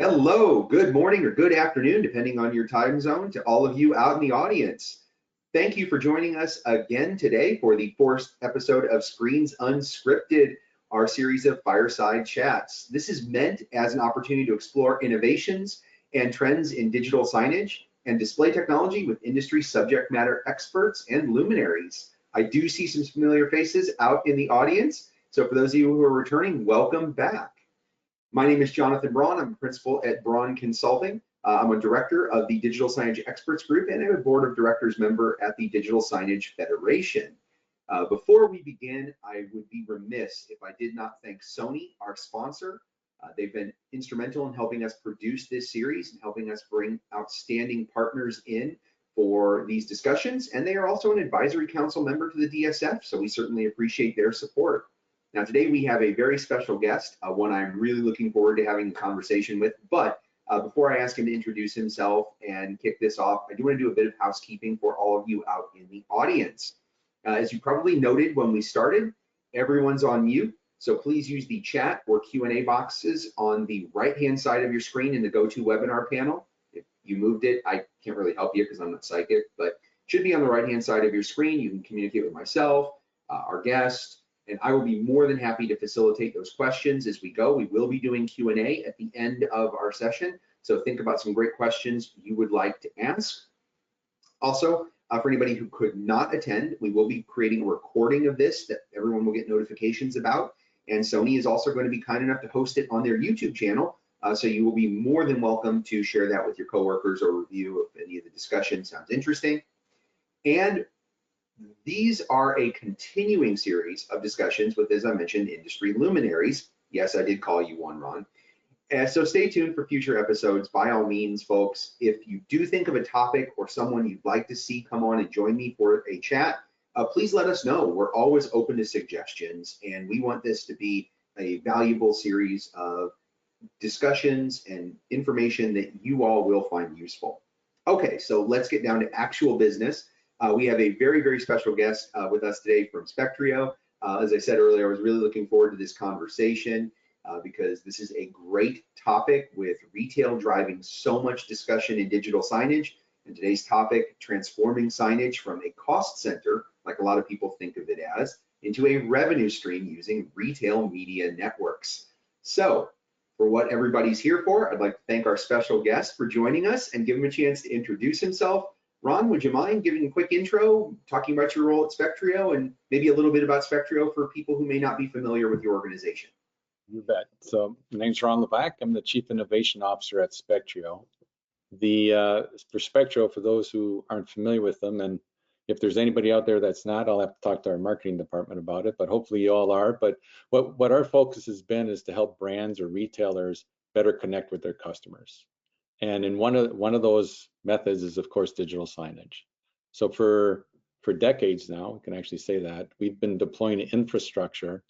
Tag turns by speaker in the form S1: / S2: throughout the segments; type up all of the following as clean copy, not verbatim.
S1: Hello, good morning or good afternoon, depending on your time zone, to all of you out in the audience. Thank you for joining us again today for the fourth episode of Screens Unscripted, our series of fireside chats. This is meant as an opportunity to explore innovations and trends in digital signage and display technology with industry subject matter experts and luminaries. I do see some familiar faces out in the audience, so for those of you who are returning, welcome back. My name is Jonathan Braun. I'm a principal at Braun Consulting. I'm a director of the Digital Signage Experts Group, and I'm a board of directors member at the Digital Signage Federation. Before we begin, I would be remiss if I did not thank Sony, our sponsor. They've been instrumental in helping us produce this series and helping us bring outstanding partners in for these discussions. And they are also an advisory council member to the DSF, so we certainly appreciate their support. Now, today we have a very special guest, one I'm really looking forward to having a conversation with. But before I ask him to introduce himself and kick this off, I do want to do a bit of housekeeping for all of you out in the audience. As you probably noted when we started, everyone's on mute, so please use the chat or Q&A boxes on the right-hand side of your screen in the GoToWebinar panel. If you moved it, I can't really help you because I'm not psychic, but it should be on the right-hand side of your screen. You can communicate with myself, our guest, and I will be more than happy to facilitate those questions as we go. We will be doing Q&A at the end of our session, so think about some great questions you would like to ask. Also, for anybody who could not attend, we will be creating a recording of this that everyone will get notifications about, and Sony is also going to be kind enough to host it on their YouTube channel, so you will be more than welcome to share that with your coworkers or review if any of the discussion sounds interesting. And these are a continuing series of discussions with, as I mentioned, industry luminaries. Yes, I did call you one, Ron. And so stay tuned for future episodes. By all means, folks, if you do think of a topic or someone you'd like to see come on and join me for a chat, please let us know. We're always open to suggestions, and we want this to be a valuable series of discussions and information that you all will find useful. Okay, so let's get down to actual business. We have a very, very special guest with us today from Spectrio. As I said earlier, I was really looking forward to this conversation because this is a great topic with retail driving so much discussion in digital signage. And today's topic, transforming signage from a cost center, like a lot of people think of it as, into a revenue stream using retail media networks. So for what everybody's here for, I'd like to thank our special guest for joining us and give him a chance to introduce himself. Ron, would you mind giving a quick intro, talking about your role at Spectrio and maybe a little bit about Spectrio for people who may not be familiar with your organization?
S2: You bet. So my name's Ron Levac. I'm the Chief Innovation Officer at Spectrio. For Spectrio, for those who aren't familiar with them, and if there's anybody out there that's not, I'll have to talk to our marketing department about it, but hopefully you all are. But what our focus has been is to help brands or retailers better connect with their customers. And in one of those methods is, of course, digital signage. So for decades now, we can actually say that, we've been deploying infrastructure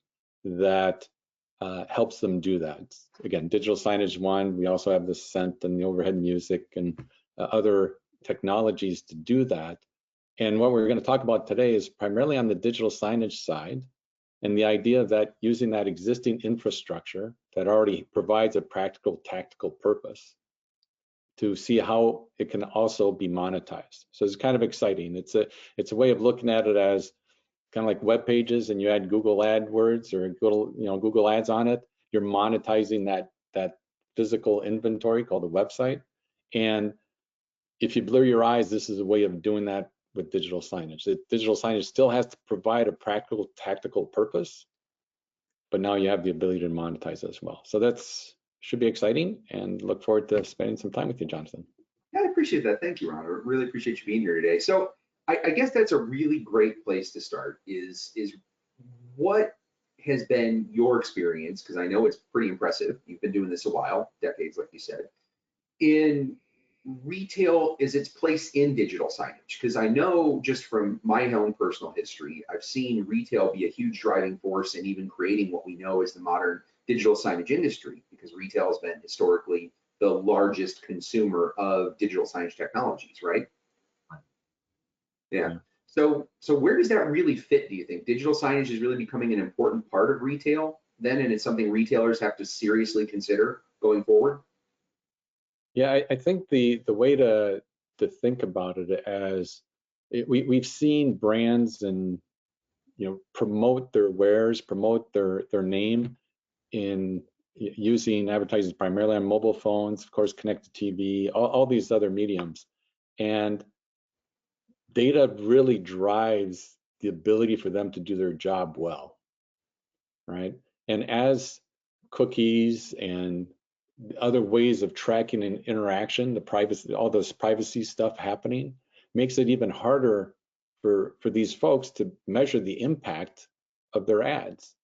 S2: that helps them do that. Again, digital signage one, we also have the scent and the overhead music and other technologies to do that. And what we're going to talk about today is primarily on the digital signage side, and the idea that using that existing infrastructure that already provides a practical, tactical purpose to see how it can also be monetized. So it's kind of exciting. It's a way of looking at it as kind of like web pages, and you add Google AdWords or Google Ads on it. You're monetizing that physical inventory called a website. And if you blur your eyes, this is a way of doing that with digital signage. The digital signage still has to provide a practical, tactical purpose, but now you have the ability to monetize as well. So that's should be exciting, and look forward to spending some time with you, Jonathan.
S1: Yeah, I appreciate that. Thank you, Ron. I really appreciate you being here today. So I guess that's a really great place to start is what has been your experience, because I know it's pretty impressive. You've been doing this a while, decades, like you said, in retail is its place in digital signage. Because I know just from my own personal history, I've seen retail be a huge driving force in even creating what we know as the modern digital signage industry, because retail has been historically the largest consumer of digital signage technologies, right? Yeah. So where does that really fit, do you think? Digital signage is really becoming an important part of retail then, and it's something retailers have to seriously consider going forward?
S2: Yeah, I think the way to think about it as we've seen brands and promote their wares, promote their name in using advertising primarily on mobile phones, of course, connected TV, all these other mediums. And data really drives the ability for them to do their job well, right? And as cookies and other ways of tracking and interaction, the privacy, all those privacy stuff happening, makes it even harder for these folks to measure the impact of their ads.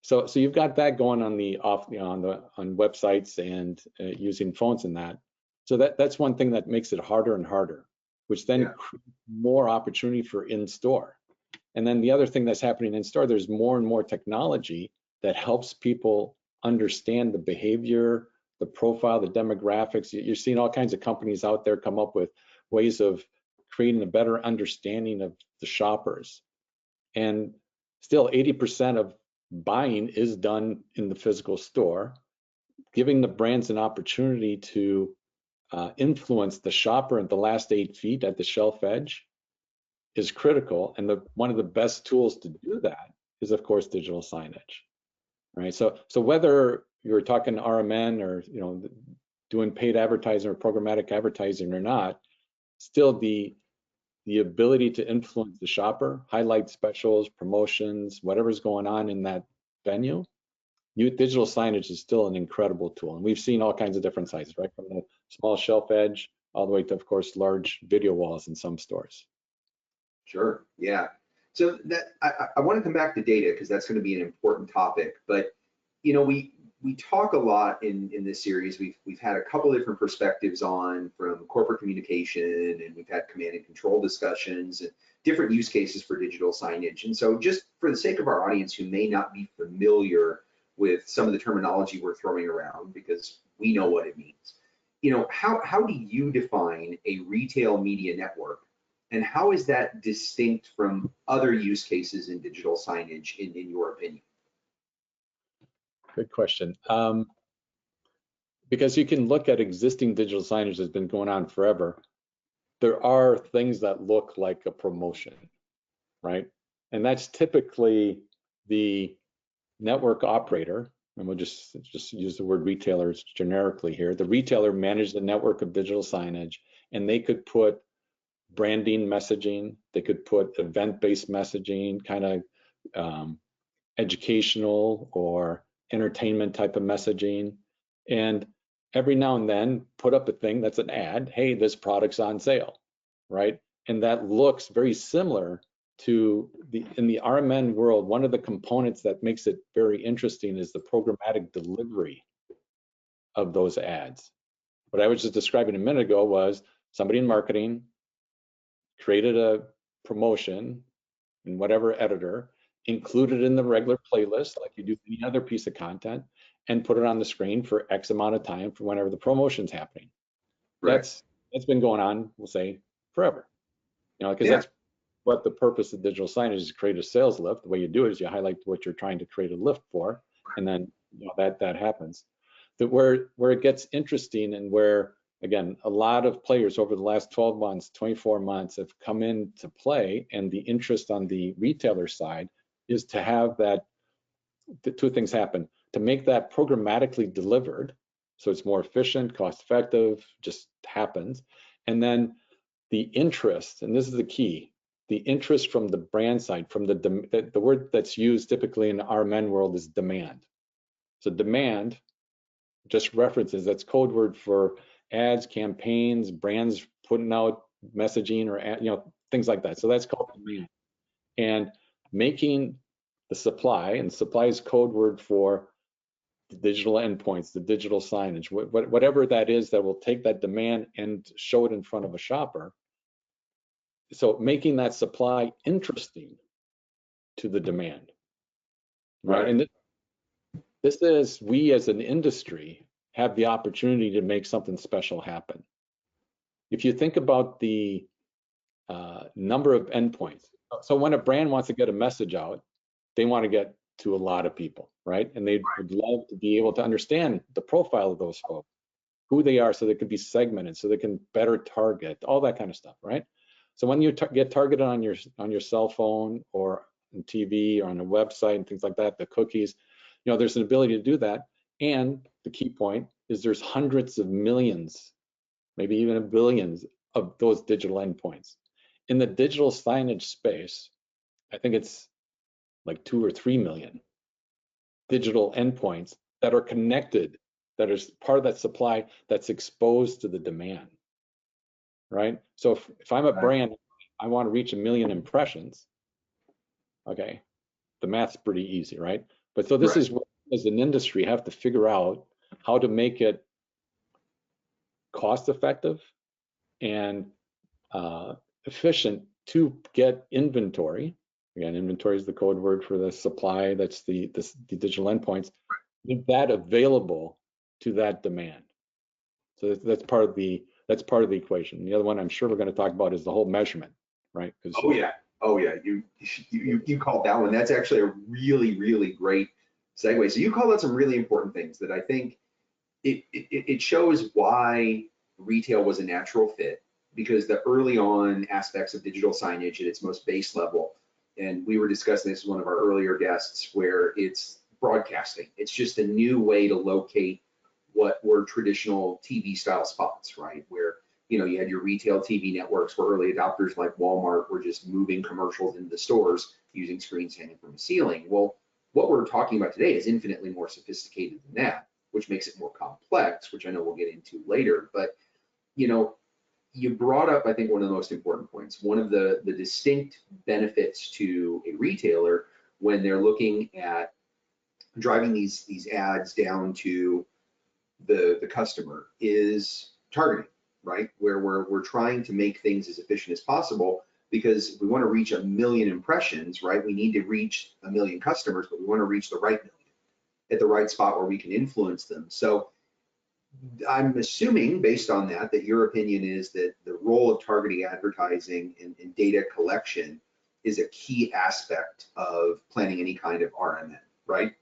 S2: So you've got that going on on websites and using phones and that. So that's one thing that makes it harder and harder, which then creates more opportunity for in-store. And then the other thing that's happening in store, there's more and more technology that helps people understand the behavior, the profile, the demographics. You're seeing all kinds of companies out there come up with ways of creating a better understanding of the shoppers. And still 80% of buying is done in the physical store, giving the brands an opportunity to influence the shopper at the last 8 feet at the shelf edge is critical. And one of the best tools to do that is, of course, digital signage, right? So whether you're talking RMN or doing paid advertising or programmatic advertising or not, still the ability to influence the shopper, highlight specials, promotions, whatever's going on in that venue, digital signage is still an incredible tool. And we've seen all kinds of different sizes, right? From the small shelf edge all the way to, of course, large video walls in some stores.
S1: Sure, yeah. So that I want to come back to data because that's going to be an important topic. But we talk a lot in this series. We've had a couple different perspectives on from corporate communication, and we've had command and control discussions and different use cases for digital signage. And so just for the sake of our audience who may not be familiar with some of the terminology we're throwing around, because we know what it means, how do you define a retail media network? And how is that distinct from other use cases in digital signage, in your opinion?
S2: Good question. Because you can look at existing digital signage that's been going on forever. There are things that look like a promotion, right? And that's typically the network operator, and we'll just use the word retailers generically here. The retailer managed the network of digital signage, and they could put branding messaging, they could put event-based messaging, kind of educational or entertainment type of messaging, and every now and then put up a thing that's an ad, hey, this product's on sale, right? And that looks very similar to in the RMN world. One of the components that makes it very interesting is the programmatic delivery of those ads. What I was just describing a minute ago was somebody in marketing created a promotion in whatever editor, included in the regular playlist like you do any other piece of content, and put it on the screen for X amount of time for whenever the promotion's happening. Right. That's been going on, we'll say, forever. Because that's what the purpose of digital signage is, to create a sales lift. The way you do it is you highlight what you're trying to create a lift for, and then that happens. Where it gets interesting, and where, again, a lot of players over the last 12 months, 24 months have come into play, and the interest on the retailer side is to have the two things happen: to make that programmatically delivered, so it's more efficient, cost effective, just happens. And then the interest, and this is the key, the interest from the brand side, from the word that's used typically in the RMN world is demand. So demand just references, that's code word for ads, campaigns, brands putting out messaging, or things like that. So that's called demand. And making the supply, and supply is code word for the digital endpoints, the digital signage, whatever that is that will take that demand and show it in front of a shopper. So making that supply interesting to the demand, right? And this is, we as an industry have the opportunity to make something special happen. If you think about the number of endpoints, so when a brand wants to get a message out, they want to get to a lot of people, right? And they would love to be able to understand the profile of those folks. who they are so they can be segmented, so they can better target, all that kind of stuff, right? So when you get targeted on your cell phone or on TV or on a website and things like that, the cookies, there's an ability to do that. And the key point is there's hundreds of millions, maybe even billions of those digital endpoints. In the digital signage space, I think it's like 2 or 3 million digital endpoints that are connected, that is part of that supply that's exposed to the demand, right? So if I'm a brand, I want to reach 1 million impressions, okay, the math's pretty easy, right? But so this is what, as an industry, have to figure out how to make it cost effective and efficient to get inventory. Again, inventory is the code word for the supply, that's the digital endpoints, make that available to that demand. So that's part of the equation. The other one I'm sure we're going to talk about is the whole measurement, right?
S1: Oh yeah, you called that one. That's actually a really great segue. So you called out some really important things that I think it shows why retail was a natural fit, because the early on aspects of digital signage at its most base level, and we were discussing this with one of our earlier guests, where it's broadcasting. It's just a new way to locate what were traditional TV style spots, right? Where you had your retail TV networks where early adopters like Walmart were just moving commercials into the stores using screens hanging from the ceiling. Well, what we're talking about today is infinitely more sophisticated than that, which makes it more complex, which I know we'll get into later. But you brought up, I think, one of the most important points. One of the distinct benefits to a retailer when they're looking at driving these ads down to the customer is targeting, right? Where we're trying to make things as efficient as possible, because if we want to reach 1 million impressions, right, we need to reach 1 million customers, but we want to reach the right million at the right spot where we can influence them. So I'm assuming, based on that your opinion is that the role of targeting advertising and data collection is a key aspect of planning any kind of RMN, right?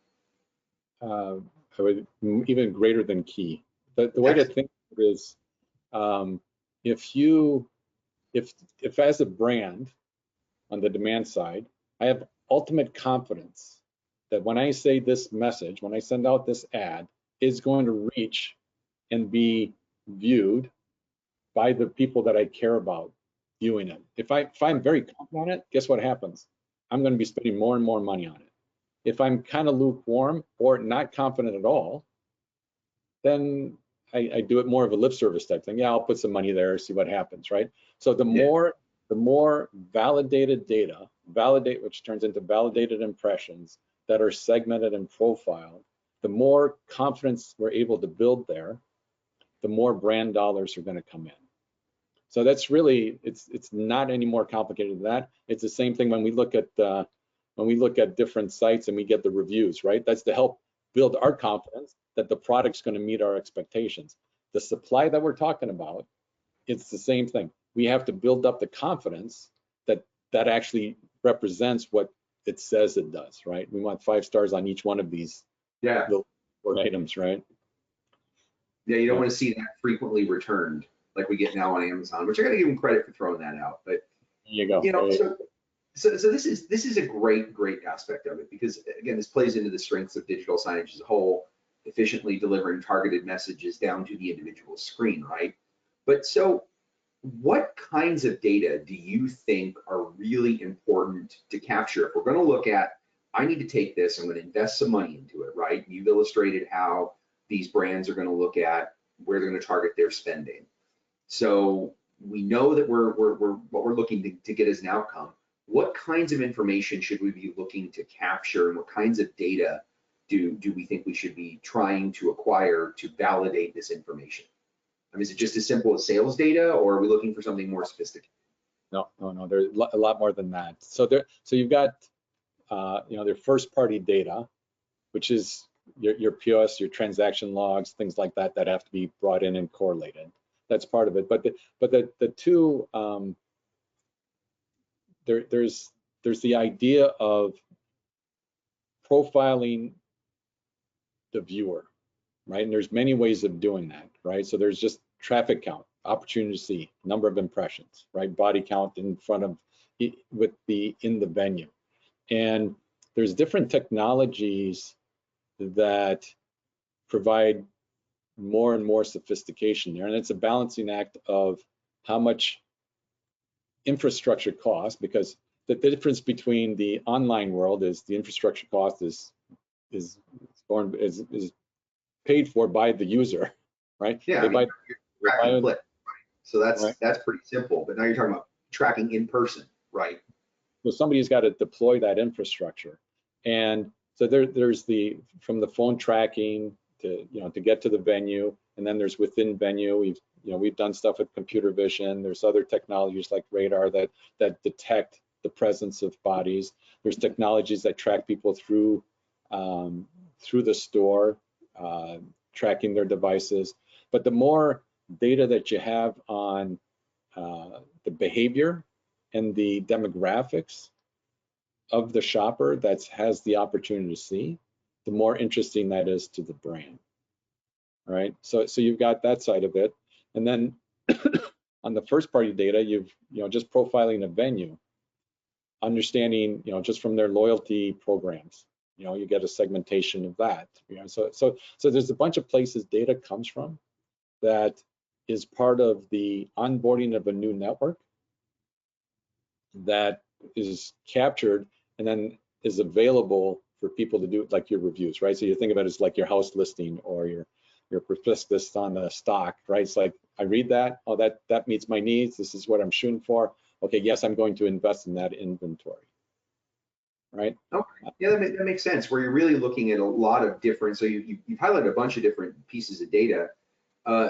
S2: I would even greater than key. The way to think of it is, if as a brand on the demand side, I have ultimate confidence that when I say this message, when I send out this ad, is going to reach and be viewed by the people that I care about viewing it. If I'm very confident on it, guess what happens? I'm going to be spending more and more money on it. If I'm kind of lukewarm or not confident at all, then I do it more of a lip service type thing. Yeah, I'll put some money there, see what happens, right? So the more validated data, which turns into validated impressions that are segmented and profiled, the more confidence we're able to build there, the more brand dollars are going to come in. So that's really, it's not any more complicated than that. It's the same thing when we look at different sites and we get the reviews, right? That's to help build our confidence that the product's going to meet our expectations. The supply that we're talking about, it's the same thing. We have to build up the confidence that that actually represents what it says it does, right? We want 5 stars on each one of these items, right?
S1: Yeah, you don't want to see that frequently returned like we get now on Amazon, which I got to give them credit for throwing that out. But
S2: you go.
S1: So this is a great aspect of it, because again, this plays into the strengths of digital signage as a whole, efficiently delivering targeted messages down to the individual screen, right? But so what kinds of data do you think are really important to capture? If we're going to look at, I need to take this, I'm going to invest some money into it, right? You've illustrated how these brands are going to look at where they're going to target their spending. So we know that what we're looking to get as an outcome. What kinds of information should we be looking to capture, and what kinds of data do we think we should be trying to acquire to validate this information? I mean, is it just as simple as sales data, or are we looking for something more sophisticated?
S2: No. There's a lot more than that. So you've got their first party data, which is your POS, your transaction logs, things like that have to be brought in and correlated. That's part of it. But the two, there's the idea of profiling the viewer, right? And there's many ways of doing that, right? So there's just traffic count, opportunity to see, number of impressions, right? Body count in front of in the venue. And there's different technologies that provide more and more sophistication there. And it's a balancing act of how much infrastructure costs, because the difference between the online world is the infrastructure cost is paid for by the user, right?
S1: Yeah,
S2: they
S1: I mean, you're tracking
S2: buy,
S1: click, right? So
S2: right?
S1: that's pretty simple. But now you're talking about tracking in person, right?
S2: So somebody's got to deploy that infrastructure. And so there's from the phone tracking to, to get to the venue, and then there's within venue, we've done stuff with computer vision. There's other technologies like radar that detect the presence of bodies. There's technologies that track people through the store, tracking their devices. But the more data that you have on the behavior and the demographics of the shopper that has the opportunity to see, the more interesting that is to the brand, right? So you've got that side of it. And then on the first party data, you've, just profiling a venue, understanding, just from their loyalty programs, you get a segmentation of that. So there's a bunch of places data comes from that is part of the onboarding of a new network that is captured and then is available for people to do, like your reviews, right? So you think about it as like your house listing or your prospectus on the stock, right? It's like, I read that, oh, that meets my needs. This is what I'm shooting for. Okay, yes, I'm going to invest in that inventory, right?
S1: Okay. Yeah, that makes sense. Where you're really looking at a lot of different. So you've highlighted a bunch of different pieces of data.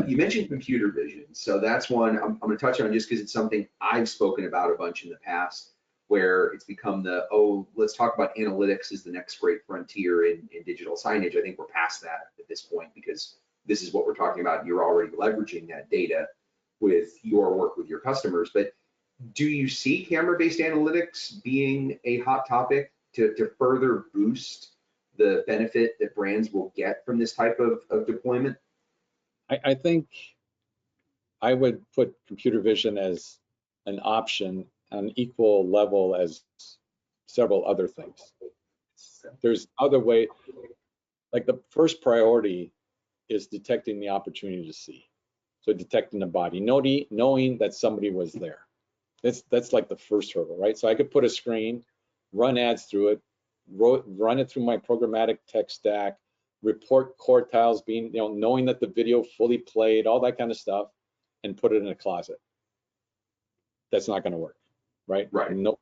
S1: You mentioned computer vision, so that's one I'm going to touch on just because it's something I've spoken about a bunch in the past, where it's become let's talk about analytics is the next great frontier in digital signage. I think we're past that at this point because this is what we're talking about. You're already leveraging that data with your work with your customers. But do you see camera-based analytics being a hot topic to further boost the benefit that brands will get from this type of deployment?
S2: I think I would put computer vision as an option on equal level as several other things. There's other way, like the first priority is detecting the opportunity to see. So detecting the body, knowing that somebody was there. That's like the first hurdle, right? So I could put a screen, run ads through it, run it through my programmatic tech stack, report quartiles being, knowing that the video fully played, all that kind of stuff, and put it in a closet. That's not going to work, right?
S1: Right.
S2: No,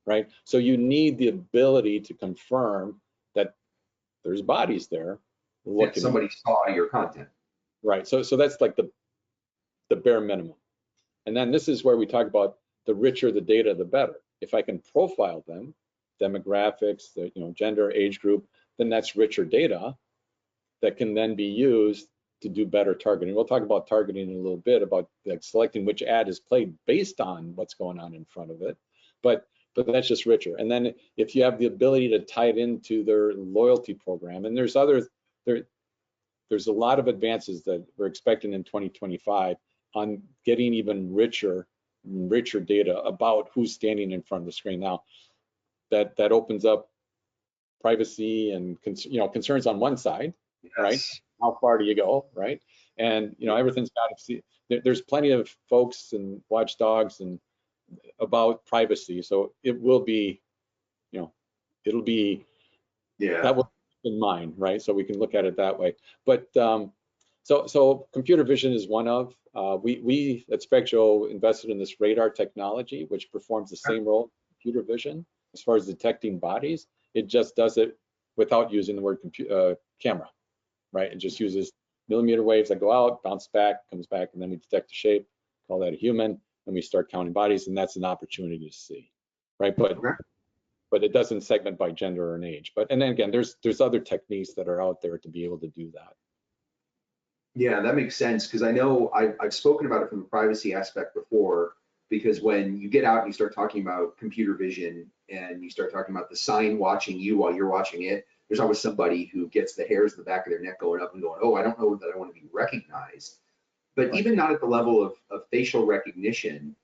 S2: right? So you need the ability to confirm that there's bodies there.
S1: That somebody saw your content.
S2: Right. So that's like the bare minimum. And then this is where we talk about the richer the data, the better. If I can profile them, demographics, the gender, age group, then that's richer data that can then be used to do better targeting. We'll talk about targeting in a little bit, about like selecting which ad is played based on what's going on in front of it. But that's just richer. And then if you have the ability to tie it into their loyalty program, and there's a lot of advances that we're expecting in 2025 on getting even richer data about who's standing in front of the screen. Now, that opens up privacy and concerns on one side, yes. Right? How far do you go, right? And everything's got to see. There's plenty of folks and watchdogs and about privacy, so it will be, it'll be, that will be in mind, right? So we can look at it that way. But so computer vision is one of. We at Spectrio invested in this radar technology, which performs the same role as computer vision as far as detecting bodies. It just does it without using the word camera, right? It just uses millimeter waves that go out, bounce back, comes back, and then we detect the shape, call that a human, and we start counting bodies, and that's an opportunity to see, right? But it doesn't segment by gender or an age. And then again, there's other techniques that are out there to be able to do that.
S1: Yeah, that makes sense, because I know I've spoken about it from the privacy aspect before, because when you get out and you start talking about computer vision and you start talking about the sign watching you while you're watching it, there's always somebody who gets the hairs in the back of their neck going up and going, oh, I don't know that I want to be recognized. But even not at the level of facial recognition,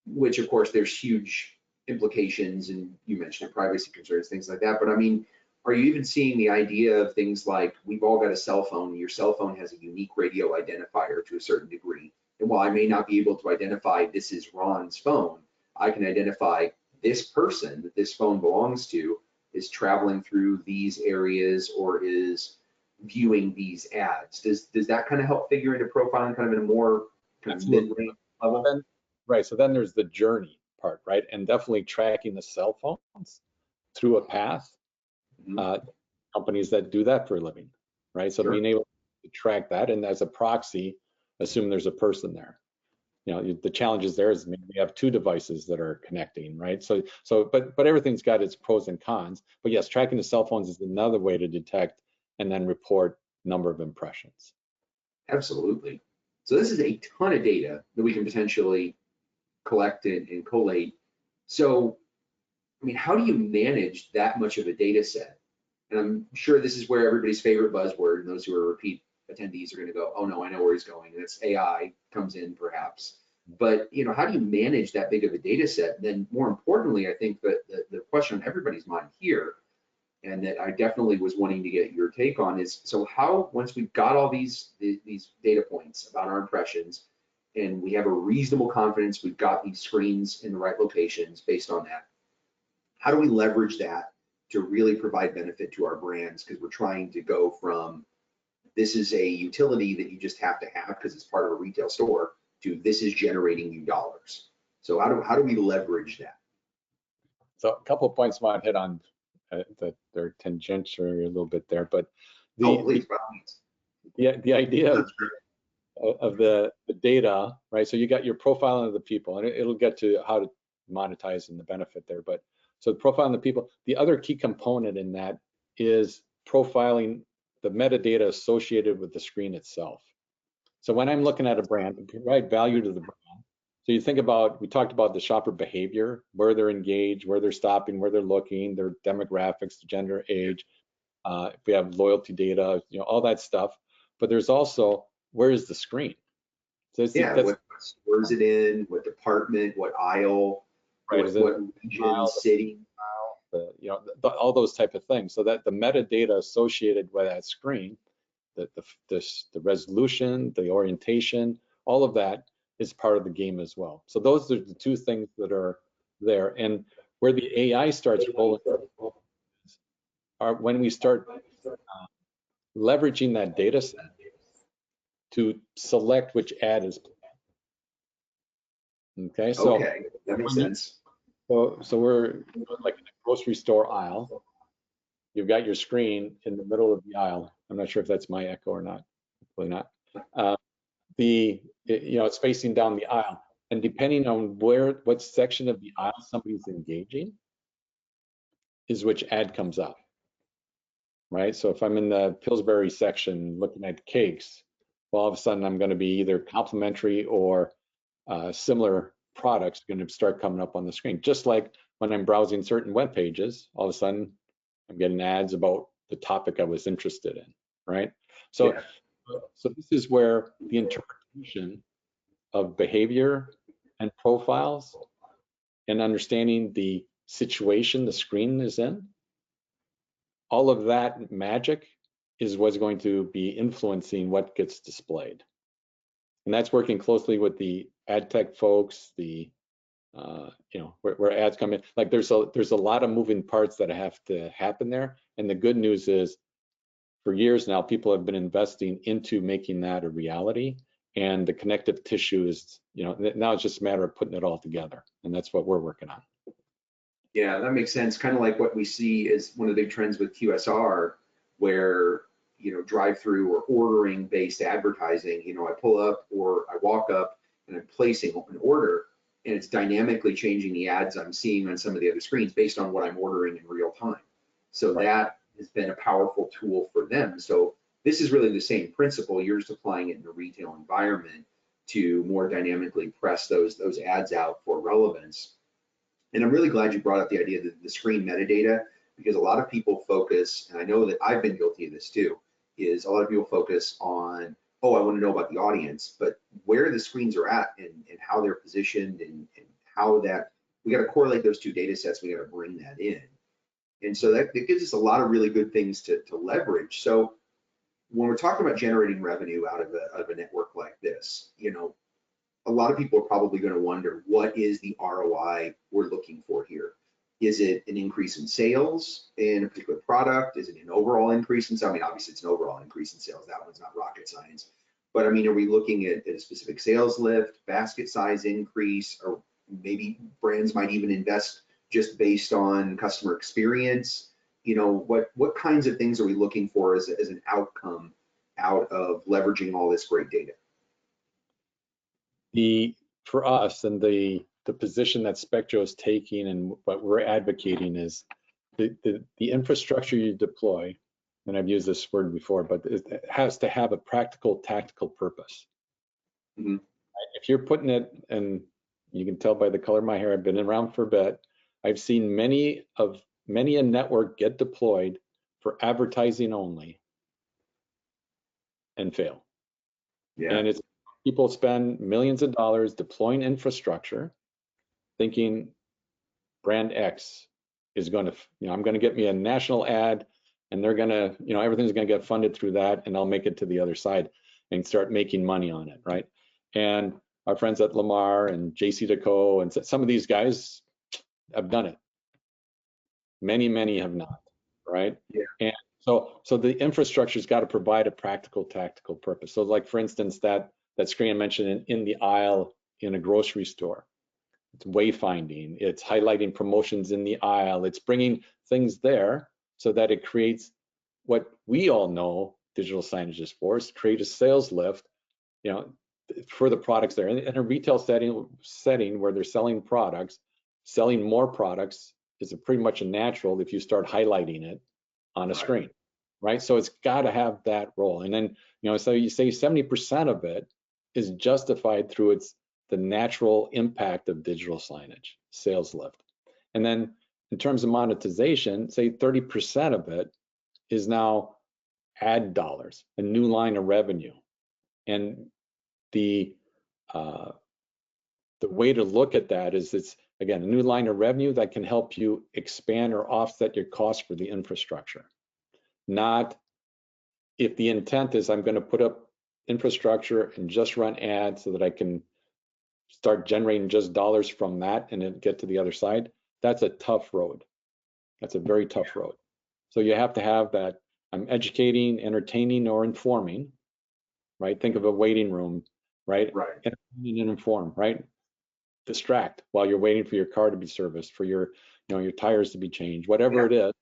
S1: which of course there's huge implications, and you mentioned privacy concerns, things like that. But I mean, are you even seeing the idea of things like, we've all got a cell phone, and your cell phone has a unique radio identifier to a certain degree. And while I may not be able to identify this is Ron's phone, I can identify this person that this phone belongs to is traveling through these areas or is viewing these ads. Does that kind of help figure into profiling kind of in a more kind of mid-range level?
S2: Right, so then there's the journey part, right? And definitely tracking the cell phones through a path. Companies that do that for a living, right? So being able to track that, and as a proxy, assume there's a person there. You know, the challenges there is maybe we have two devices that are connecting, right? But everything's got its pros and cons. But yes, tracking the cell phones is another way to detect and then report number of impressions.
S1: Absolutely. So this is a ton of data that we can potentially collect and collate. So, I mean, how do you manage that much of a data set? And I'm sure this is where everybody's favorite buzzword, and those who are repeat attendees are going to go, oh no, I know where he's going. And it's AI comes in perhaps. But you know, how do you manage that big of a data set? And then more importantly, I think that the question on everybody's mind here, and that I definitely was wanting to get your take on, is, so how, once we've got all these data points about our impressions, and we have a reasonable confidence we've got these screens in the right locations based on that, how do we leverage that to really provide benefit to our brands? Because we're trying to go from, this is a utility that you just have to have because it's part of a retail store, to this is generating you dollars. So how do we leverage that?
S2: So a couple of points I want to hit on that they're tangential a little bit there, but
S1: Please, by all means.
S2: the idea of the data, right? So you got your profiling of the people, and it'll get to how to monetize and the benefit there. But so the profiling the people, the other key component in that is profiling the metadata associated with the screen itself. So when I'm looking at a brand, provide value to the brand. So you think about, we talked about the shopper behavior, where they're engaged, where they're stopping, where they're looking, their demographics, gender, age. If we have loyalty data, you know, all that stuff. But there's also, where is the screen? So
S1: what store is it in? What department? What aisle?
S2: Right,
S1: what region, city?
S2: You know, all those type of things. So that the metadata associated with that screen, the resolution, the orientation, all of that is part of the game as well. So those are the two things that are there. And where the AI starts rolling are when we start leveraging that data set to select which ad is playing. Okay, so
S1: that makes sense.
S2: So we're like in a grocery store aisle. You've got your screen in the middle of the aisle. I'm not sure if that's my echo or not. Hopefully not. It's facing down the aisle, and depending on what section of the aisle somebody's engaging, is which ad comes up. Right. So if I'm in the Pillsbury section looking at cakes, well, all of a sudden I'm going to be either complimentary or similar products going to start coming up on the screen. Just like when I'm browsing certain web pages, all of a sudden I'm getting ads about the topic I was interested in, right? So this is where the interpretation of behavior and profiles and understanding the situation the screen is in, all of that magic is what's going to be influencing what gets displayed. And that's working closely with the ad tech folks, where ads come in. Like there's a lot of moving parts that have to happen there. And the good news is, for years now, people have been investing into making that a reality. And the connective tissue is, now it's just a matter of putting it all together. And that's what we're working on.
S1: Yeah, that makes sense. Kind of like what we see is one of the big trends with QSR, where drive-through or ordering based advertising. I pull up or I walk up and I'm placing an order, and it's dynamically changing the ads I'm seeing on some of the other screens based on what I'm ordering in real time. So that has been a powerful tool for them. So this is really the same principle. You're just applying it in a retail environment to more dynamically press those ads out for relevance. And I'm really glad you brought up the idea that the screen metadata, because a lot of people focus, and I know that I've been guilty of this too, is a lot of people focus on, oh, I want to know about the audience, but where the screens are at and how they're positioned and how that, we got to correlate those two data sets, we got to bring that in. And so that gives us a lot of really good things to leverage. So when we're talking about generating revenue out of a network like this, you know, a lot of people are probably going to wonder, what is the ROI we're looking for here? Is it an increase in sales in a particular product? Is it an overall increase in sales? I mean, obviously it's an overall increase in sales. That one's not rocket science. But I mean, are we looking at a specific sales lift, basket size increase, or maybe brands might even invest just based on customer experience? You know, what kinds of things are we looking for as an outcome out of leveraging all this great data?
S2: For us, and the position that Spectrio is taking and what we're advocating is the infrastructure you deploy, and I've used this word before, but it has to have a practical, tactical purpose.
S1: Mm-hmm.
S2: If you're putting it, and you can tell by the color of my hair, I've been around for a bit, I've seen many a network get deployed for advertising only and fail.
S1: Yeah.
S2: And it's people spend millions of dollars deploying infrastructure, thinking brand X is going to, you know, I'm going to get me a national ad, and they're going to, you know, everything's going to get funded through that, and I'll make it to the other side and start making money on it, right? And our friends at Lamar and JCDecaux and some of these guys have done it. Many have not, right?
S1: Yeah.
S2: And so the infrastructure's got to provide a practical, tactical purpose. So like, for instance, that screen I mentioned in the aisle in a grocery store, it's wayfinding, it's highlighting promotions in the aisle, it's bringing things there so that it creates what we all know digital signage is for, is to create a sales lift, you know, for the products there. In a retail setting where they're selling products, selling more products is pretty much a natural if you start highlighting it on a screen, right? So it's got to have that role. And then, you know, so you say 70% of it is justified through the natural impact of digital signage, sales lift. And then in terms of monetization, say 30% of it is now ad dollars, a new line of revenue. And the way to look at that is it's, again, a new line of revenue that can help you expand or offset your cost for the infrastructure. Not if the intent is I'm going to put up infrastructure and just run ads so that I can start generating just dollars from that and then get to the other side. That's a tough road. That's a very tough road. So you have to have that, I'm educating, entertaining, or informing, right? Think of a waiting room, right?
S1: Right.
S2: Entertaining and inform, right? Distract while you're waiting for your car to be serviced, for your, you know, your tires to be changed, whatever it is.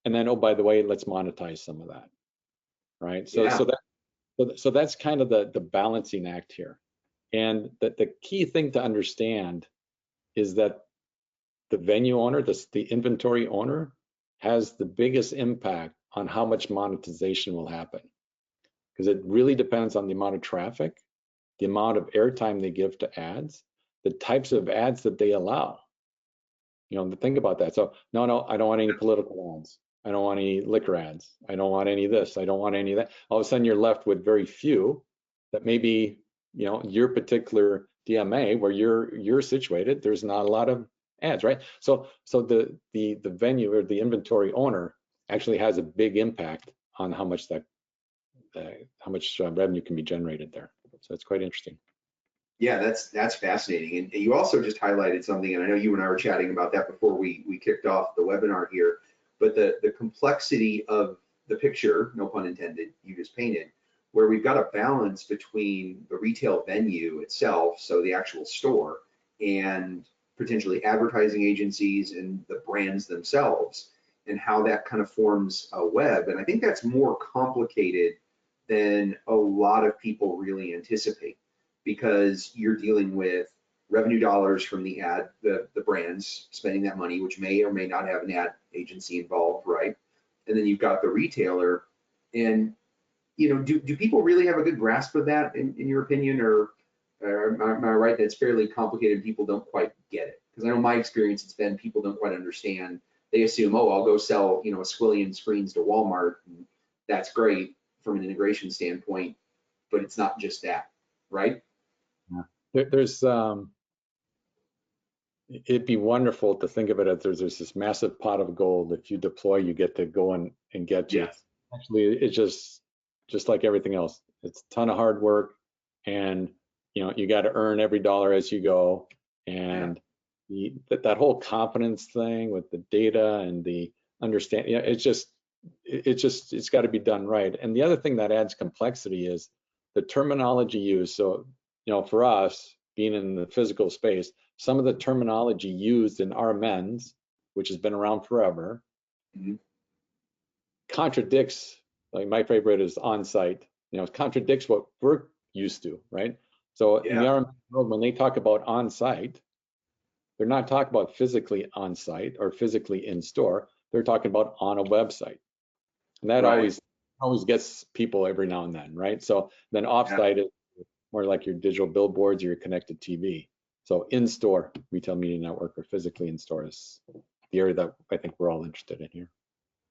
S2: And then, oh, by the way, let's monetize some of that, right? So that's kind of the balancing act here. And the key thing to understand is that the venue owner, the inventory owner, has the biggest impact on how much monetization will happen, because it really depends on the amount of traffic, the amount of airtime they give to ads, the types of ads that they allow. You know, think about that. So no, I don't want any political ads. I don't want any liquor ads. I don't want any of this. I don't want any of that. All of a sudden, you're left with very few that maybe, you know, your particular DMA where you're situated, there's not a lot of ads, right? So the venue or the inventory owner actually has a big impact on how much revenue can be generated there. So it's quite interesting.
S1: Yeah, that's fascinating. And you also just highlighted something, and I know you and I were chatting about that before we kicked off the webinar here, but the complexity of the picture, no pun intended, you just painted, where we've got a balance between the retail venue itself, so the actual store, and potentially advertising agencies and the brands themselves, and how that kind of forms a web. And I think that's more complicated than a lot of people really anticipate, because you're dealing with revenue dollars from the brands spending that money, which may or may not have an ad agency involved, right? And then you've got the retailer. And, you know, do people really have a good grasp of that in your opinion, or am I right that it's fairly complicated and people don't quite get it? Because I know my experience, it's been people don't quite understand they assume, oh, I'll go sell, a squillion screens to Walmart. And that's great from an integration standpoint, but it's not just that, right?
S2: Yeah. It'd be wonderful to think of it as there's this massive pot of gold. If you deploy, you get to go and get to.
S1: Yes.
S2: Actually, it's just like everything else. It's a ton of hard work, and you got to earn every dollar as you go. And that whole confidence thing with the data and the understanding, it's got to be done right. And the other thing that adds complexity is the terminology used. So, for us being in the physical space, some of the terminology used in RMNs, which has been around forever, contradicts, like my favorite is on-site, it contradicts what we're used to, right? So in the RMN world, when they talk about on-site, they're not talking about physically on-site or physically in-store, they're talking about on a website. And that always gets people every now and then, right? So then off-site is more like your digital billboards or your connected TV. So in-store retail media network or physically in-store is the area that I think we're all interested in here.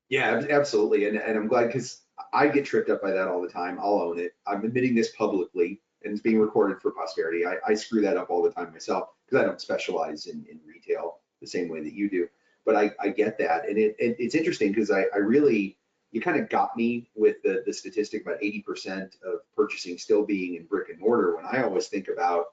S1: Yeah, absolutely. And I'm glad, because I get tripped up by that all the time. I'll own it. I'm admitting this publicly, and it's being recorded for posterity. I screw that up all the time myself because I don't specialize in retail the same way that you do. But I get that. And it's interesting because I really, you kind of got me with the statistic about 80% of purchasing still being in brick and mortar, when I always think about,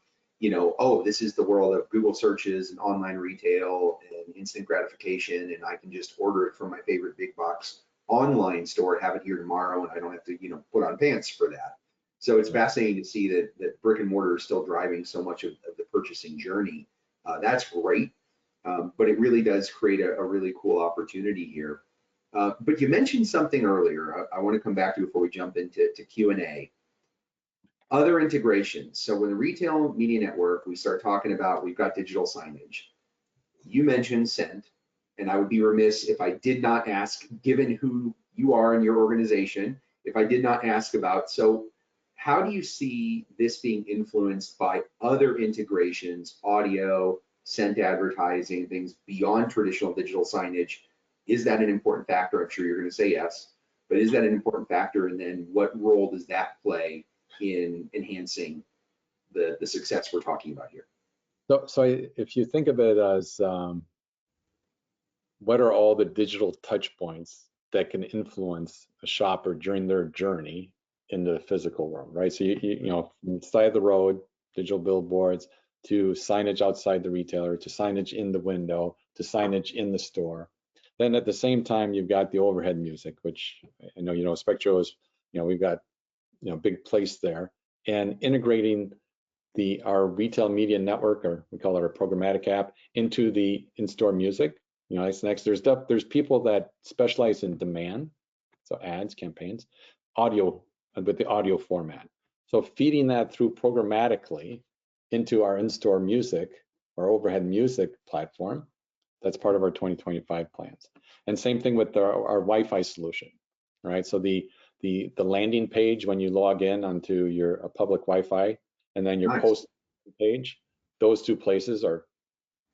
S1: oh, this is the world of Google searches and online retail and instant gratification, and I can just order it from my favorite big box online store, have it here tomorrow, and I don't have to, put on pants for that. So it's fascinating to see that brick and mortar is still driving so much of the purchasing journey. That's great, but it really does create a really cool opportunity here. But you mentioned something earlier I want to come back to before we jump into Q&A. Other integrations. So when the retail media network, we start talking about, we've got digital signage. You mentioned Send, and I would be remiss if I did not ask, given who you are in your organization, if I did not ask about, so how do you see this being influenced by other integrations, audio, Send advertising, things beyond traditional digital signage? Is that an important factor? I'm sure you're going to say yes, but is that an important factor? And then what role does that play in enhancing the success we're talking about here?
S2: So if you think of it as what are all the digital touch points that can influence a shopper during their journey into the physical world, right? So from the side of the road, digital billboards, to signage outside the retailer, to signage in the window, to signage in the store. Then at the same time, you've got the overhead music, which I know, Spectrio is, we've got, big place there, and integrating our retail media network, or we call it our programmatic app, into the in-store music. It's next. There's people that specialize in demand, so ads, campaigns, audio, with the audio format. So feeding that through programmatically into our in-store music, our overhead music platform, that's part of our 2025 plans. And same thing with our Wi-Fi solution, right? So the landing page when you log in onto your public Wi-Fi, and then your post page, those two places are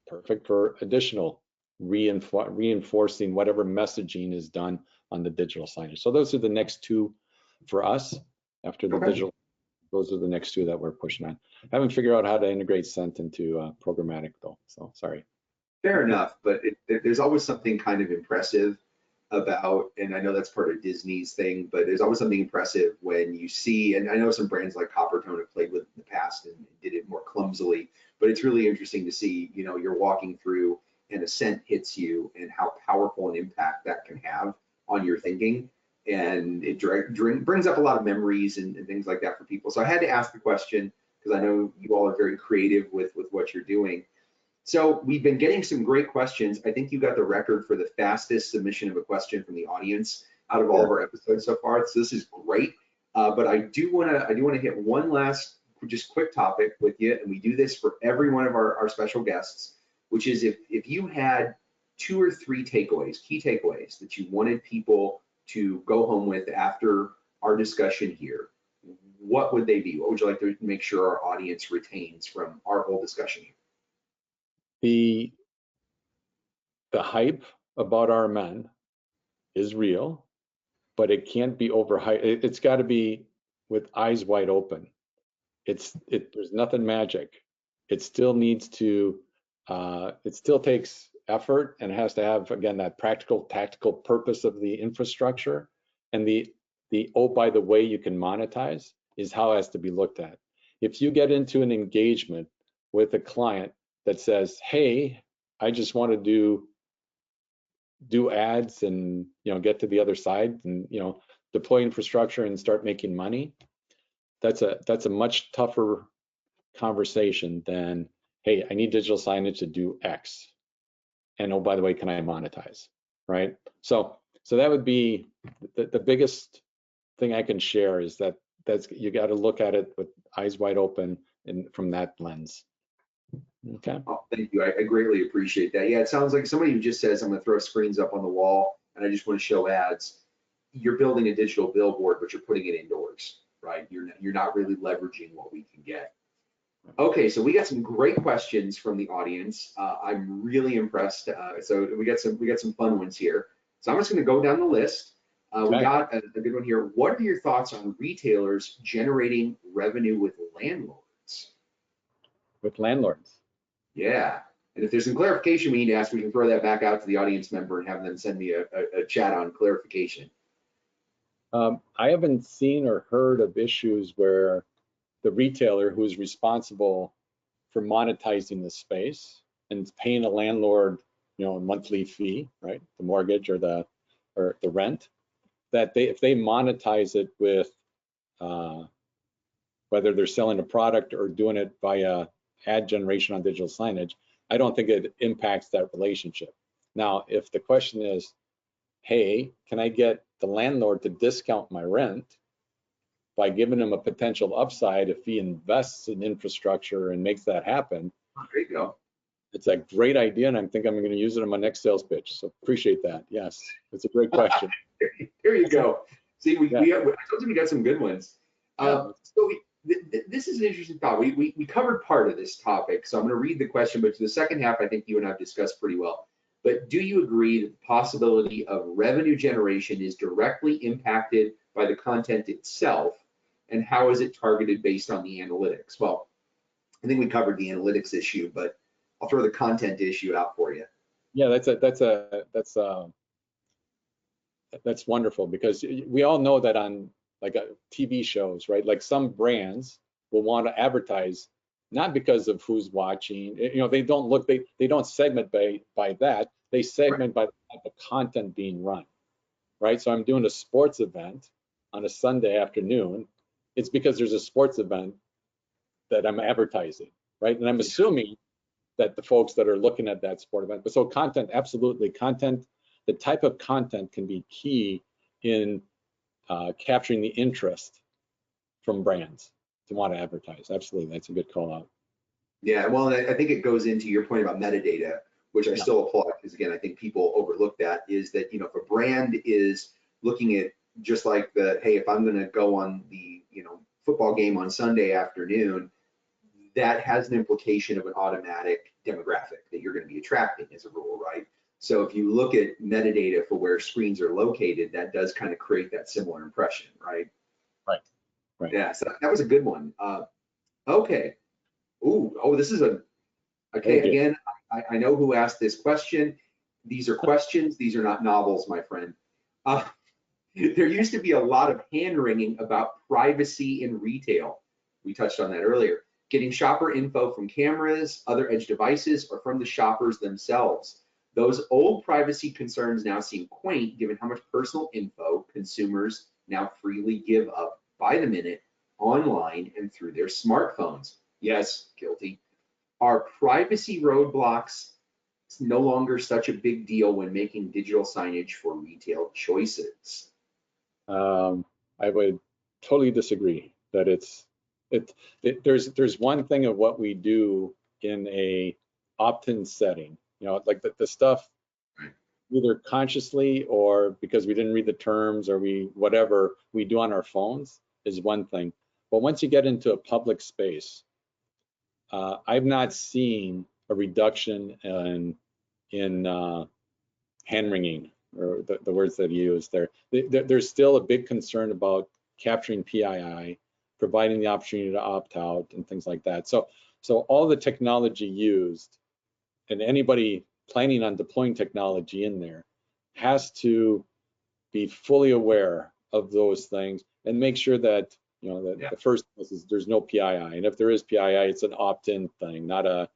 S2: perfect for additional reinforcing whatever messaging is done on the digital signage. So those are the next two for us after the digital. Those are the next two that we're pushing on. I haven't figured out how to integrate Scent into programmatic though, so sorry.
S1: Fair enough, but there's always something kind of impressive about, and I know that's part of Disney's thing, but there's always something impressive when you see, and I know some brands like Coppertone have played with it in the past and did it more clumsily, but it's really interesting to see, you're walking through and a scent hits you and how powerful an impact that can have on your thinking. And it brings up a lot of memories and things like that for people. So I had to ask the question because I know you all are very creative with what you're doing. So we've been getting some great questions. I think you got the record for the fastest submission of a question from the audience out of all of our episodes so far. So this is great. But I do want to hit one last just quick topic with you, and we do this for every one of our special guests, which is if you had 2 or 3 takeaways, key takeaways that you wanted people to go home with after our discussion here, what would they be? What would you like to make sure our audience retains from our whole discussion here?
S2: The hype about RMN is real, but it can't be overhyped. It's got to be with eyes wide open. There's nothing magic. It still needs to, it still takes effort and has to have, again, that practical, tactical purpose of the infrastructure. And oh, by the way, you can monetize is how it has to be looked at. If you get into an engagement with a client that says, hey, I just want to do ads and, get to the other side and, deploy infrastructure and start making money, that's a much tougher conversation than, hey, I need digital signage to do X. And oh, by the way, can I monetize? Right? So that would be the biggest thing I can share is that's you got to look at it with eyes wide open and from that lens. Okay.
S1: Oh, thank you. I greatly appreciate that. Yeah, it sounds like somebody who just says, I'm going to throw screens up on the wall and I just want to show ads. You're building a digital billboard, but you're putting it indoors, right? You're not really leveraging what we can get. Okay, so we got some great questions from the audience. I'm really impressed. So we got some fun ones here. So I'm just going to go down the list. We got a good one here. What are your thoughts on retailers generating revenue with landlords?
S2: With landlords.
S1: Yeah, and if there's some clarification we need to ask, we can throw that back out to the audience member and have them send me a chat on clarification.
S2: I haven't seen or heard of issues where the retailer who is responsible for monetizing the space and paying a landlord, a monthly fee, right? The mortgage or the rent, that if they monetize it with whether they're selling a product or doing it via ad generation on digital signage, I don't think it impacts that relationship. Now, if the question is, hey, can I get the landlord to discount my rent by giving him a potential upside if he invests in infrastructure and makes that happen?
S1: There you go.
S2: It's a great idea, and I think I'm going to use it in my next sales pitch. So appreciate that. Yes, it's a great question.
S1: There you go. See, I told you we got some good ones. This is an interesting thought. We covered part of this topic, so I'm going to read the question, but to the second half, I think you and I have discussed pretty well. But do you agree that the possibility of revenue generation is directly impacted by the content itself, and how is it targeted based on the analytics? Well, I think we covered the analytics issue, but I'll throw the content issue out for you.
S2: Yeah, that's wonderful, because we all know that on like TV shows, right? Like some brands will want to advertise not because of who's watching. They don't segment by that. They segment by the type of content being run, right? So I'm doing a sports event on a Sunday afternoon. It's because there's a sports event that I'm advertising, right? And I'm assuming that the folks that are looking at that sport event. But so content, absolutely. Content, the type of content can be key in capturing the interest from brands to want to advertise. Absolutely, that's a good call out.
S1: Yeah, well, and I think it goes into your point about metadata, which I still applaud, because again, I think people overlook that, is that, if a brand is looking at just like hey, if I'm going to go on the, football game on Sunday afternoon, that has an implication of an automatic demographic that you're going to be attracting as a rule, right? So if you look at metadata for where screens are located, that does kind of create that similar impression, right?
S2: Right.
S1: Yeah, so that was a good one. Okay. This is again, I know who asked this question. These are questions. These are not novels, my friend. There used to be a lot of hand-wringing about privacy in retail. We touched on that earlier. Getting shopper info from cameras, other edge devices, or from the shoppers themselves. Those old privacy concerns now seem quaint, given how much personal info consumers now freely give up by the minute online and through their smartphones. Yes, guilty. Are privacy roadblocks no longer such a big deal when making digital signage for retail choices?
S2: I would totally disagree that there's one thing of what we do in a opt-in setting, like the stuff either consciously or because we didn't read the terms or whatever we do on our phones is one thing. But once you get into a public space, I've not seen a reduction in hand wringing, or the words that you use there. There's still a big concern about capturing PII, providing the opportunity to opt out and things like that. So all the technology used, and anybody planning on deploying technology in there has to be fully aware of those things and make sure that, you know, that the first is there's no PII. And if there is PII, it's an opt-in thing, not a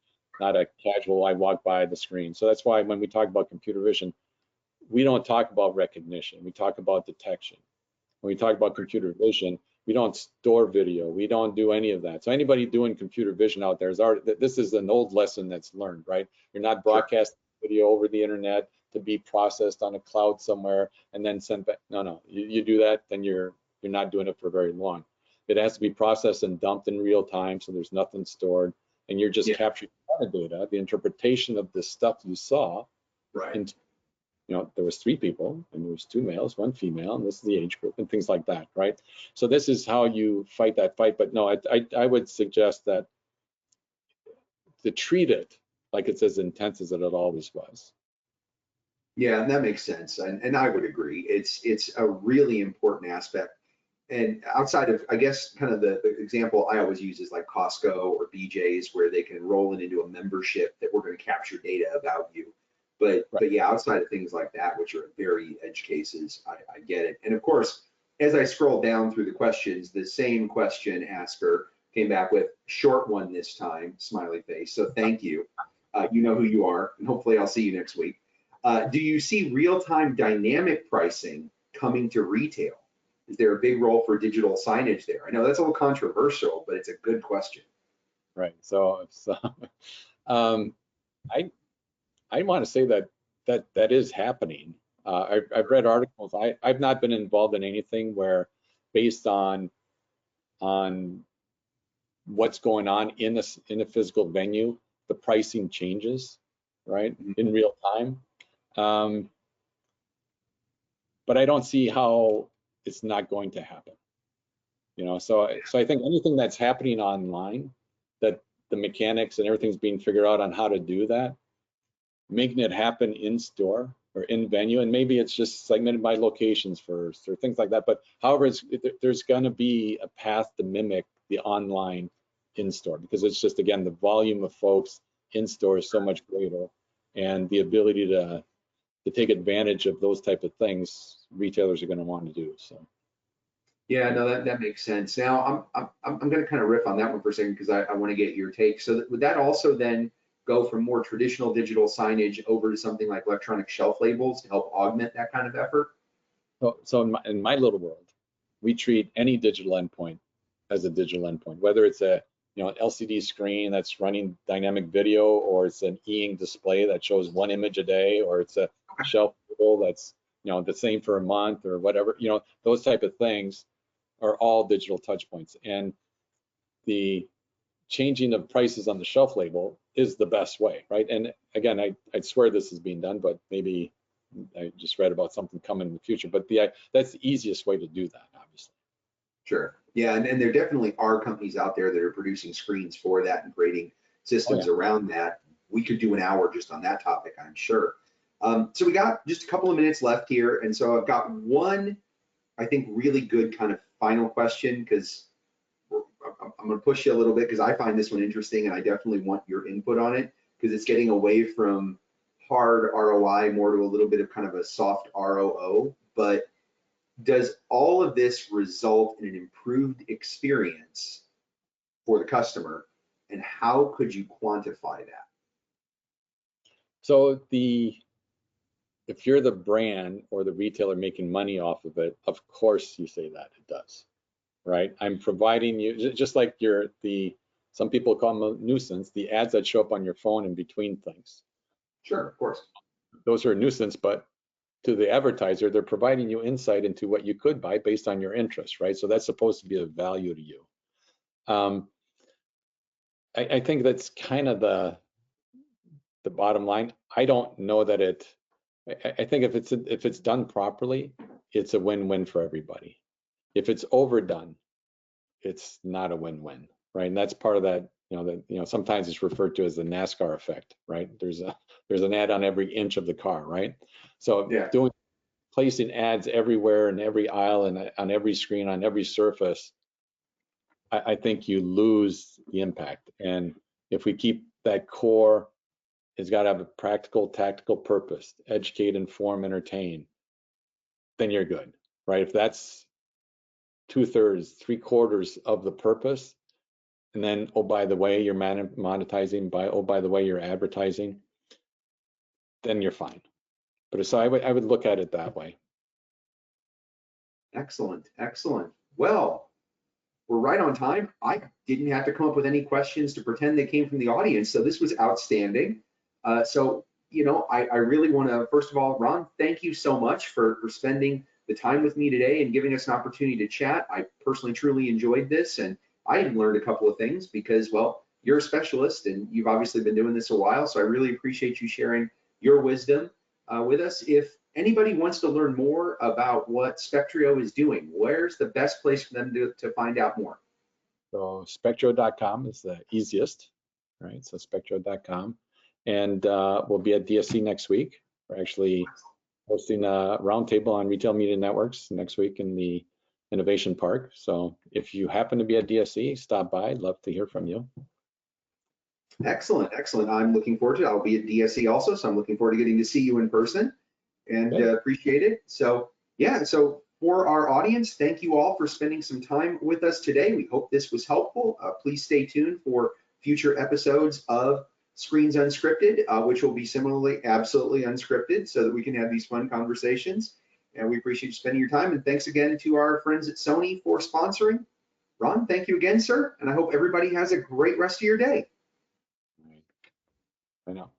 S2: casual, I walk by the screen. So that's why when we talk about computer vision, we don't talk about recognition. We talk about detection. When we talk about computer vision, we don't store video. We don't do any of that. So anybody doing computer vision out there is already, this is an old lesson that's learned, right? You're not broadcasting video over the internet to be processed on a cloud somewhere and then sent back. No. You do that, then you're not doing it for very long. It has to be processed and dumped in real time, so there's nothing stored, and you're just capturing the data, the interpretation of the stuff you saw.
S1: Right.
S2: And, you know, there was 3 people, and there was 2 males, 1 female, and this is the age group, and things like that, right? So this is how you fight that fight. But no, I would suggest that to treat it like it's as intense as it always was.
S1: Yeah, and that makes sense, and I would agree. It's a really important aspect. And outside of, I guess, kind of the example I always use is like Costco or BJ's, where they can roll it into a membership that we're going to capture data about you. But yeah, outside of things like that, which are very edge cases, I get it. And of course, as I scroll down through the questions, the same question asker came back with short one this time, smiley face. So thank you. You know who you are, and hopefully I'll see you next week. Do you see real-time dynamic pricing coming to retail? Is there a big role for digital signage there? I know that's a little controversial, but it's a good question.
S2: Right. So I want to say that is happening. I've read articles. I've not been involved in anything where, based on what's going on in a physical venue, the pricing changes, right, in real time. But I don't see how it's not going to happen. You know, so I think anything that's happening online, that the mechanics and everything's being figured out on how to do that, making it happen in store or in venue, and maybe it's just segmented by locations first or things like that. But however, there's going to be a path to mimic the online in store, because it's just, again, the volume of folks in store is so much greater, and the ability to take advantage of those type of things retailers are going to want to do. So.
S1: Yeah, no, that makes sense. Now I'm going to kind of riff on that one for a second, because I want to get your take. So would that also then go from more traditional digital signage over to something like electronic shelf labels to help augment that kind of effort?
S2: So in my little world, we treat any digital endpoint as a digital endpoint, whether it's a an LCD screen that's running dynamic video, or it's an e-ink display that shows 1 image a day, or it's a shelf label that's the same for a month or whatever. Those type of things are all digital touch points, and the changing of prices on the shelf label is the best way, right? And again, I'd swear this is being done, but maybe I just read about something coming in the future. But that's the easiest way to do that, obviously.
S1: Sure. Yeah, and there definitely are companies out there that are producing screens for that and creating systems around that. We could do an hour just on that topic, I'm sure. So we got just a couple of minutes left here, and so I've got one, I think, really good kind of final question, because I'm going to push you a little bit, because I find this one interesting and I definitely want your input on it, because it's getting away from hard ROI more to a little bit of kind of a soft ROO. But does all of this result in an improved experience for the customer, and how could you quantify that?
S2: So if you're the brand or the retailer making money off of it, of course you say that it does, right? I'm providing you, just like some people call them a nuisance, the ads that show up on your phone in between things.
S1: Sure, of course. Those
S2: are a nuisance, but to the advertiser, they're providing you insight into what you could buy based on your interest, right? So that's supposed to be of value to you. I think that's kind of the bottom line. I don't know that I think if it's done properly, it's a win-win for everybody. If it's overdone, it's not a win-win, right? And that's part of that sometimes it's referred to as the NASCAR effect, right? There's an ad on every inch of the car, right? So
S1: Yeah.
S2: placing ads everywhere in every aisle and on every screen, on every surface, I think you lose the impact. And if we keep that core, it's got to have a practical, tactical purpose, educate, inform, entertain, then you're good, right? If that's 2/3, 3/4 of the purpose, and then, oh, by the way, you're monetizing, oh, by the way, you're advertising, then you're fine. But so I would look at it that way.
S1: Excellent, excellent. Well, we're right on time. I didn't have to come up with any questions to pretend they came from the audience, so this was outstanding. I really want to, first of all, Ron, thank you so much for spending the time with me today and giving us an opportunity to chat. I personally truly enjoyed this, and I even learned a couple of things because, well, you're a specialist and you've obviously been doing this a while, so I really appreciate you sharing your wisdom with us. If anybody wants to learn more about what Spectrio is doing, where's the best place for them to find out more?
S2: So Spectrio.com is the easiest, right? So Spectrio.com. And we'll be at DSC next week. We're actually hosting a roundtable on retail media networks next week in the Innovation Park. So if you happen to be at DSC, stop by. I'd love to hear from you.
S1: Excellent, excellent. I'm looking forward to it. I'll be at DSC also, so I'm looking forward to getting to see you in person and appreciate it. So yeah, so for our audience, thank you all for spending some time with us today. We hope this was helpful. Please stay tuned for future episodes of Screens Unscripted, which will be similarly absolutely unscripted so that we can have these fun conversations. And we appreciate you spending your time. And thanks again to our friends at Sony for sponsoring. Ron, thank you again, sir. And I hope everybody has a great rest of your day.
S2: I know.